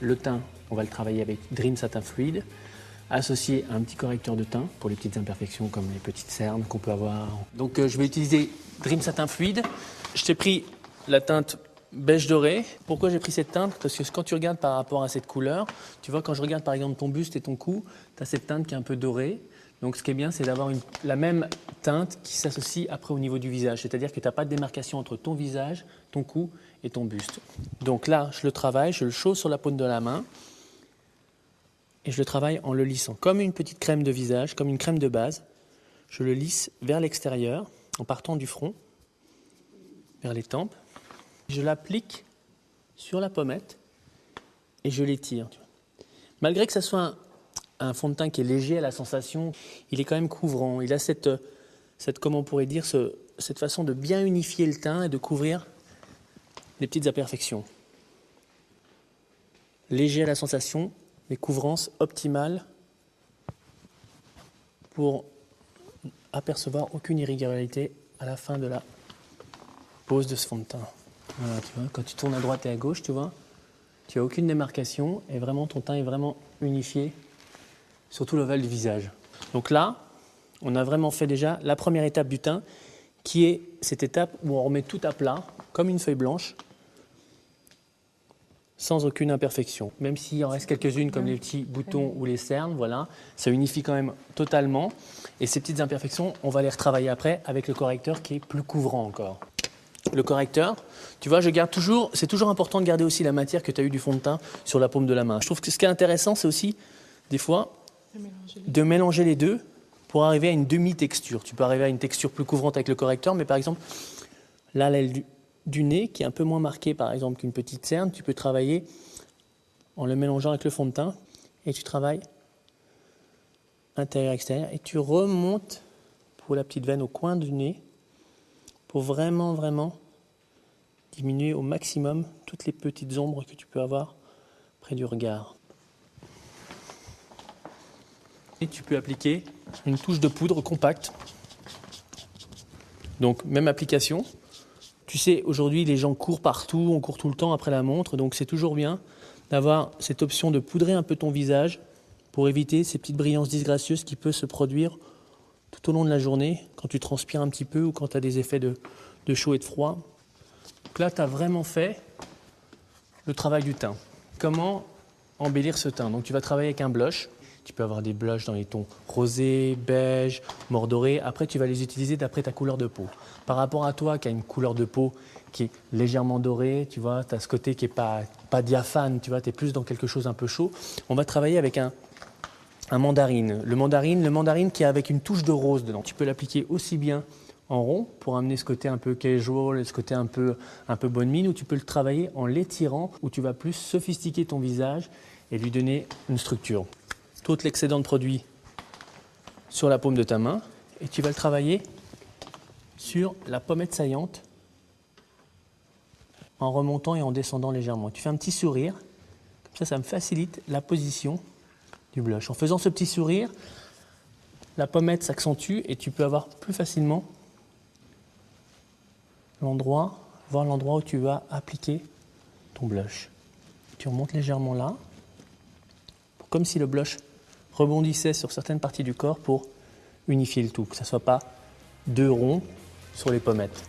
Le teint, on va le travailler avec Dream Satin Fluide, associé à un petit correcteur de teint pour les petites imperfections comme les petites cernes qu'on peut avoir. Donc je vais utiliser Dream Satin Fluide. Je t'ai pris la teinte beige doré. Pourquoi j'ai pris cette teinte? Parce que quand tu regardes par rapport à cette couleur, tu vois, quand je regarde par exemple ton buste et ton cou, tu as cette teinte qui est un peu dorée. Donc ce qui est bien, c'est d'avoir la même teinte qui s'associe après au niveau du visage. C'est-à-dire que tu n'as pas de démarcation entre ton visage, ton cou et ton buste. Donc là, je le travaille, je le chausse sur la paume de la main et je le travaille en le lissant. Comme une petite crème de visage, comme une crème de base. Je le lisse vers l'extérieur en partant du front, vers les tempes. Je l'applique sur la pommette et je l'étire. Malgré que ce soit un fond de teint qui est léger à la sensation, il est quand même couvrant. Il a cette comment on pourrait dire, cette façon de bien unifier le teint et de couvrir les petites imperfections. Léger à la sensation, mais couvrance optimale pour apercevoir aucune irrégularité à la fin de la pose de ce fond de teint. Voilà, tu vois, quand tu tournes à droite et à gauche, tu vois, tu n'as aucune démarcation et vraiment ton teint est vraiment unifié sur tout l'ovale du visage. Donc là, on a vraiment fait déjà la première étape du teint qui est cette étape où on remet tout à plat, comme une feuille blanche, sans aucune imperfection. Même s'il en reste quelques-unes comme les petits boutons ou les cernes, voilà, ça unifie quand même totalement. Et ces petites imperfections, on va les retravailler après avec le correcteur qui est plus couvrant encore. Le correcteur, tu vois, c'est toujours important de garder aussi la matière que tu as eu du fond de teint sur la paume de la main. Je trouve que ce qui est intéressant, c'est aussi, des fois, de mélanger les deux pour arriver à une demi-texture. Tu peux arriver à une texture plus couvrante avec le correcteur, mais par exemple, là, l'aile du nez, qui est un peu moins marquée, par exemple, qu'une petite cerne, tu peux travailler en le mélangeant avec le fond de teint, et tu travailles intérieur-extérieur, et tu remontes pour la petite veine au coin du nez, pour vraiment, vraiment diminuer au maximum toutes les petites ombres que tu peux avoir près du regard. Et tu peux appliquer une touche de poudre compacte. Donc, même application. Tu sais, aujourd'hui, les gens courent partout, on court tout le temps après la montre, donc c'est toujours bien d'avoir cette option de poudrer un peu ton visage pour éviter ces petites brillances disgracieuses qui peuvent se produire tout au long de la journée, quand tu transpires un petit peu ou quand tu as des effets de chaud et de froid. Donc là, tu as vraiment fait le travail du teint. Comment embellir ce teint? Donc tu vas travailler avec un blush. Tu peux avoir des blushs dans les tons rosé, beige, mordoré. Après, tu vas les utiliser d'après ta couleur de peau. Par rapport à toi qui a une couleur de peau qui est légèrement dorée, tu vois, tu as ce côté qui n'est pas diaphane, tu vois, tu es plus dans quelque chose un peu chaud. On va travailler avec un mandarine. Le mandarine qui est avec une touche de rose dedans. Tu peux l'appliquer aussi bien en rond pour amener ce côté un peu casual, ce côté un peu bonne mine, ou tu peux le travailler en l'étirant, où tu vas plus sophistiquer ton visage et lui donner une structure. Tout l'excédent de produit sur la paume de ta main et tu vas le travailler sur la pommette saillante en remontant et en descendant légèrement. Tu fais un petit sourire, comme ça me facilite la position du blush. En faisant ce petit sourire, la pommette s'accentue et tu peux avoir plus facilement voir l'endroit où tu vas appliquer ton blush. Tu remontes légèrement là, comme si le blush rebondissait sur certaines parties du corps pour unifier le tout, que ça ne soit pas deux ronds sur les pommettes.